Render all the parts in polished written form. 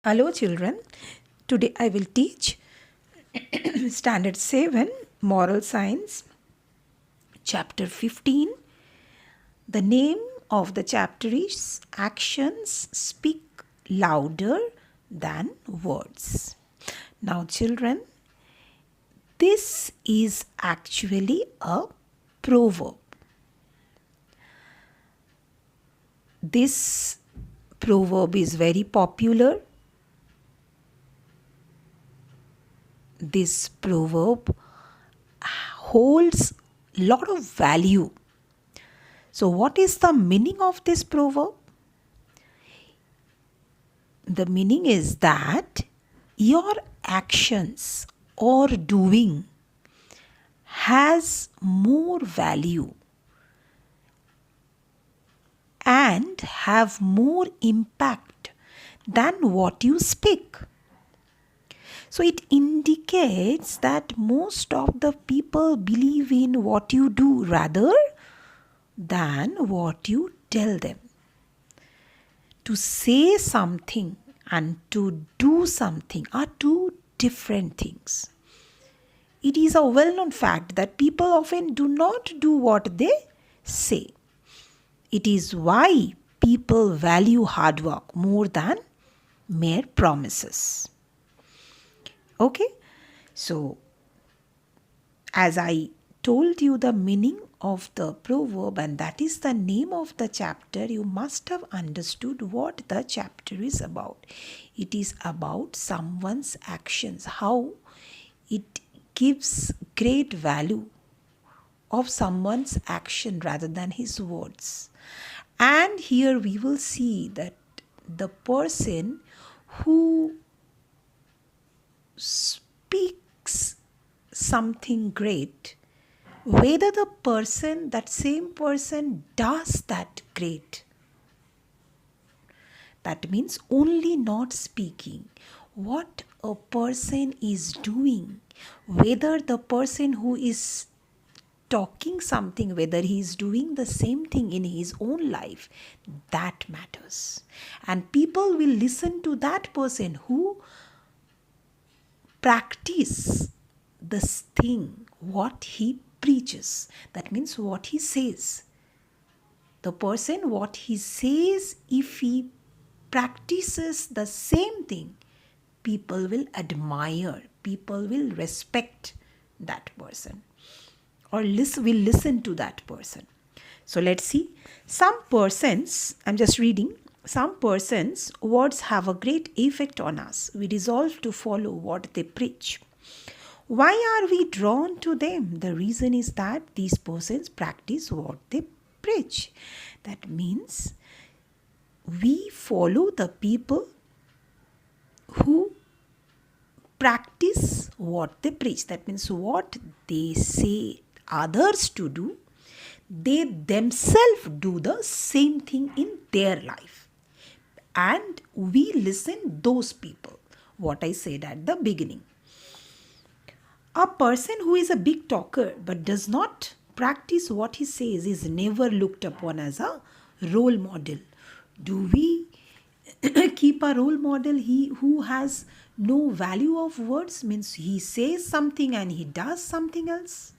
Hello children, today I will teach Standard 7 Moral Science, Chapter 15. The name of the chapter is Actions Speak Louder Than Words. Now children, this is actually a proverb. This proverb is very popular. This proverb holds a lot of value. So what is the meaning of this proverb? The meaning is that your actions or doing has more value and have more impact than what you speak. So it indicates that most of the people believe in what you do rather than what you tell them. To say something and to do something are two different things. It is a well-known fact that people often do not do what they say. It is why people value hard work more than mere promises. Okay, so as I told you the meaning of the proverb, and that is the name of the chapter, you must have understood what the chapter is about. It is about someone's actions, how it gives great value of someone's action rather than his words. And here we will see that the person who speaks something great, whether that same person does that great. That means only not speaking. What a person is doing, whether the person who is talking something, whether he is doing the same thing in his own life, that matters. And people will listen to that person who practice this thing, what he preaches. That means what he says. The person, what he says, if he practices the same thing, people will admire, people will respect that person, or will listen to that person. So let's see. Some persons, I'm just reading, some persons' words have a great effect on us. We resolve to follow what they preach. Why are we drawn to them? The reason is that these persons practice what they preach. That means we follow the people who practice what they preach. That means what they say others to do, they themselves do the same thing in their life. And we listen those people, what I said at the beginning. A person who is a big talker but does not practice what he says is never looked upon as a role model. Do we keep a role model who has no value of words? Means he says something and he does something else.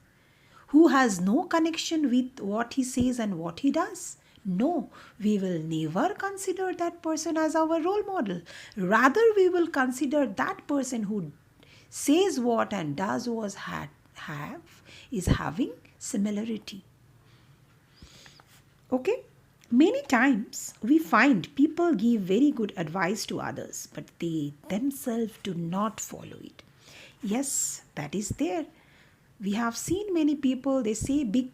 Who has no connection with what he says and what he does? No, we will never consider that person as our role model. Rather, we will consider that person who says what and does what is having similarity. Okay? Many times we find people give very good advice to others, but they themselves do not follow it. Yes, that is there. We have seen many people, they say big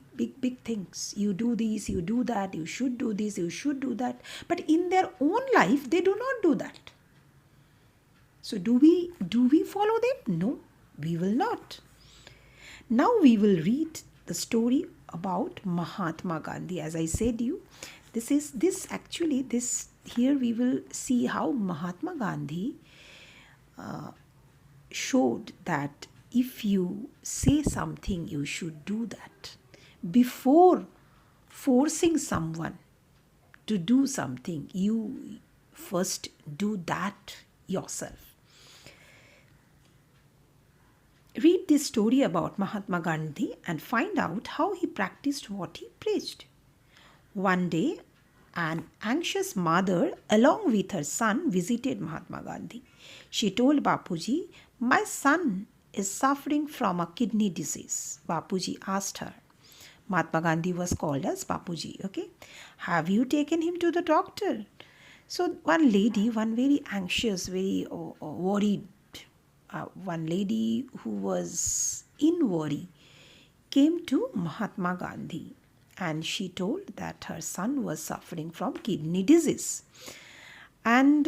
things. You do this, you do that, you should do this, you should do that. But in their own life, they do not do that. So do we follow them? No, we will not. Now we will read the story about Mahatma Gandhi. As I said you, here we will see how Mahatma Gandhi showed that if you say something, you should do that. Before forcing someone to do something, you first do that yourself. Read this story about Mahatma Gandhi and find out how he practiced what he preached. One day, an anxious mother, along with her son, visited Mahatma Gandhi. She told Bapuji, "My son is suffering from a kidney disease." Bapuji asked her. Mahatma Gandhi was called as Bapuji, okay? "Have you taken him to the doctor?" So one lady, one very anxious, very worried, one lady who was in worry, came to Mahatma Gandhi and she told that her son was suffering from kidney disease. And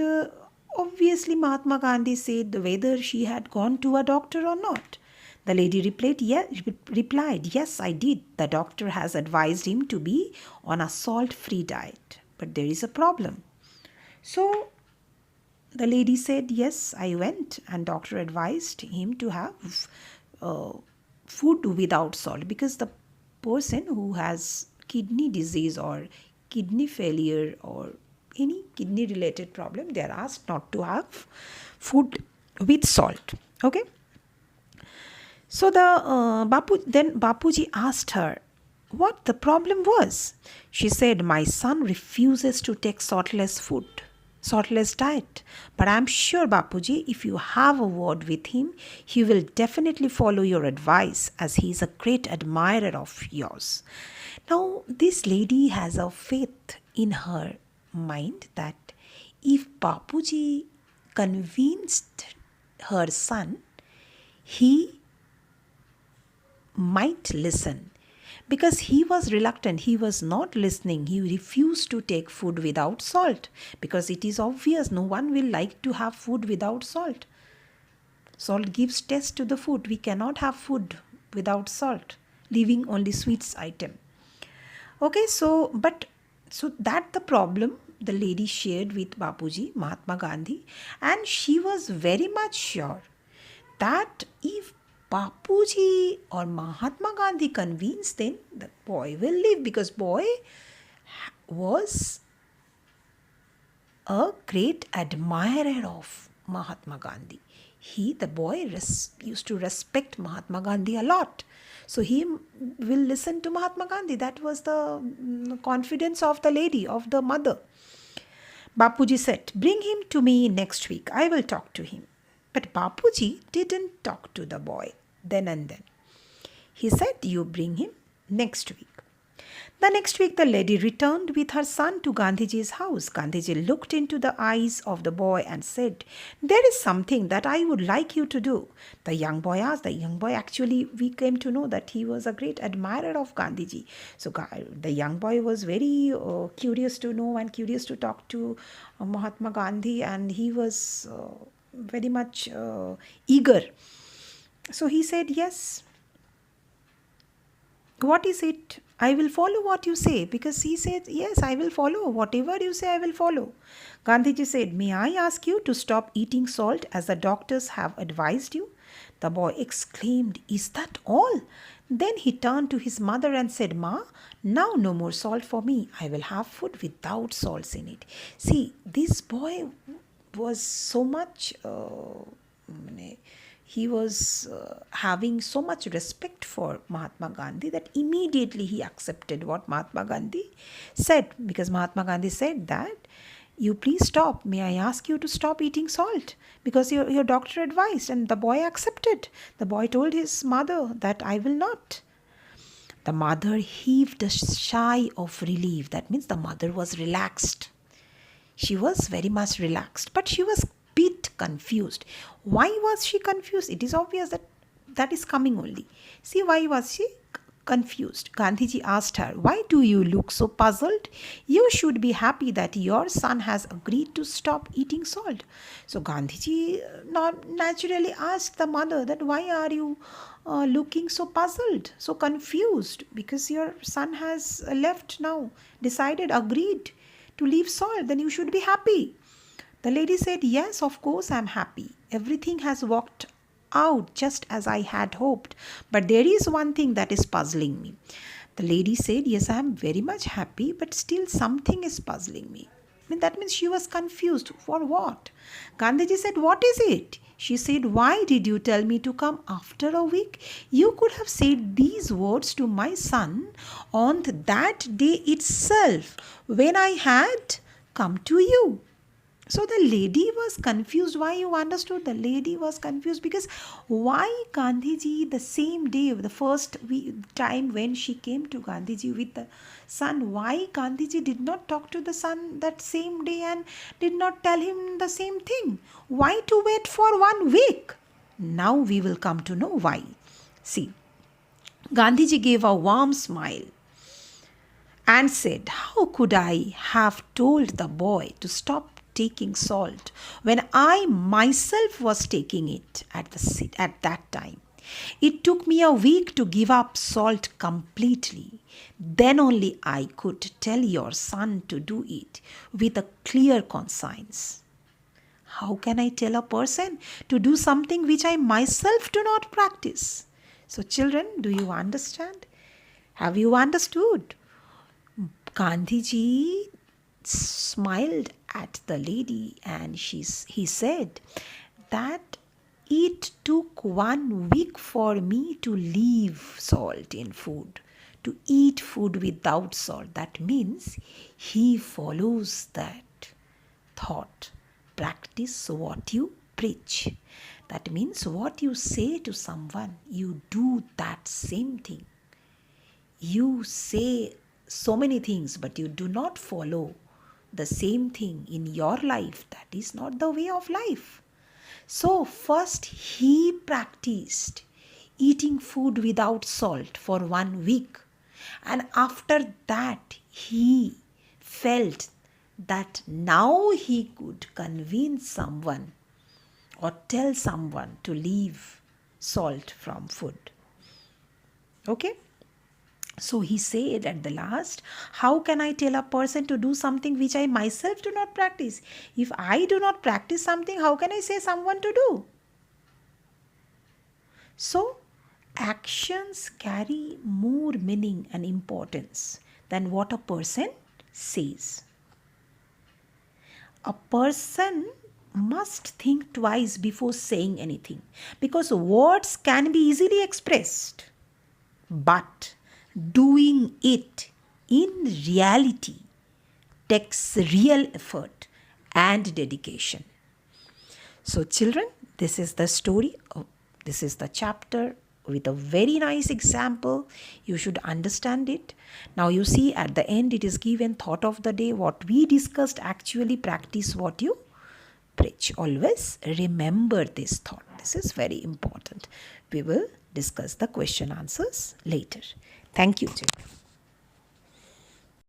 obviously, Mahatma Gandhi said whether she had gone to a doctor or not. The lady replied, "Yes, I did. The doctor has advised him to be on a salt-free diet. But there is a problem." So the lady said, "Yes, I went and doctor advised him to have food without salt, because the person who has kidney disease or kidney failure or any kidney related problem, they are asked not to have food with salt." Okay. So then Bapuji asked her what the problem was. She said, "My son refuses to take saltless diet. But I'm sure, Bapuji, if you have a word with him, he will definitely follow your advice, as he is a great admirer of yours." Now, this lady has a faith in her mind that if Bapuji convinced her son, he might listen, because he was reluctant, he was not listening, he refused to take food without salt, because it is obvious no one will like to have food without salt. Salt gives taste to the food. We cannot have food without salt, leaving only sweets item. Okay, so that the problem the lady shared with Bapuji, Mahatma Gandhi, and she was very much sure that if Bapuji or Mahatma Gandhi convinced, then the boy will live, because boy was a great admirer of Mahatma Gandhi. The boy used to respect Mahatma Gandhi a lot. So he will listen to Mahatma Gandhi. That was the confidence of the lady, of the mother. Bapuji said, "Bring him to me next week. I will talk to him." But Bapuji didn't talk to the boy then and then. He said, "You bring him next week." The next week, the lady returned with her son to Gandhiji's house. Gandhiji looked into the eyes of the boy and said, "There is something that I would like you to do." The young boy asked. The young boy, actually, we came to know that he was a great admirer of Gandhiji. So the young boy was very curious to know and curious to talk to Mahatma Gandhi, and he was very much eager. So he said, "Yes. What is it? I will follow what you say." Because he said, "Yes, I will follow. Whatever you say, I will follow." Gandhiji said, "May I ask you to stop eating salt as the doctors have advised you?" The boy exclaimed, "Is that all?" Then he turned to his mother and said, "Ma, now no more salt for me. I will have food without salts in it." See, this boy was so much... he was having so much respect for Mahatma Gandhi that immediately he accepted what Mahatma Gandhi said, because Mahatma Gandhi said that, "You please stop. May I ask you to stop eating salt? Because your doctor advised." And the boy accepted. The boy told his mother that, "I will not." The mother heaved a sigh of relief. That means the mother was relaxed. She was very much relaxed, but she was bit confused. Why was she confused? It is obvious that is coming only. See, why was she confused? Gandhiji asked her, "Why do you look so puzzled? You should be happy that your son has agreed to stop eating salt." So Gandhiji naturally asked the mother that, "Why are you looking so puzzled, so confused? Because your son has left now, decided, agreed to leave salt, then you should be happy." The lady said, "Yes, of course I'm happy. Everything has worked out just as I had hoped. But there is one thing that is puzzling me." The lady said, "Yes, I am very much happy, but still something is puzzling me." That means she was confused. For what? Gandhiji said, what is it? She said, why did you tell me to come after a week? You could have said these words to my son on that day itself when I had come to you. So the lady was confused. Why? You understood? The lady was confused because why Gandhiji, the same day, the first time when she came to Gandhiji with the son, why Gandhiji did not talk to the son that same day and did not tell him the same thing? Why to wait for 1 week? Now we will come to know why. See, Gandhiji gave a warm smile and said, how could I have told the boy to stop taking salt when I myself was taking it at that time? It took me a week to give up salt completely. Then only I could tell your son to do it with a clear conscience. How can I tell a person to do something which I myself do not practice? So children, do you understand? Have you understood? Gandhiji smiled at the lady and he said that it took 1 week for me to leave salt in food, to eat food without salt. That means he follows that thought. Practice what you preach. That means what you say to someone, you do that same thing. You say so many things, but you do not follow the same thing in your life. That is not the way of life. So first he practiced eating food without salt for 1 week. And after that he felt that now he could convince someone or tell someone to leave salt from food. Okay? So he said at the last, how can I tell a person to do something which I myself do not practice? If I do not practice something, how can I say someone to do? So actions carry more meaning and importance than what a person says. A person must think twice before saying anything because words can be easily expressed, but doing it in reality takes real effort and dedication. So children, this is the story. This is the chapter with a very nice example. You should understand it. Now you see at the end it is given thought of the day. What we discussed, actually practice what you preach. Always remember this thought. This is very important. We will discuss the question answers later. Thank you, children.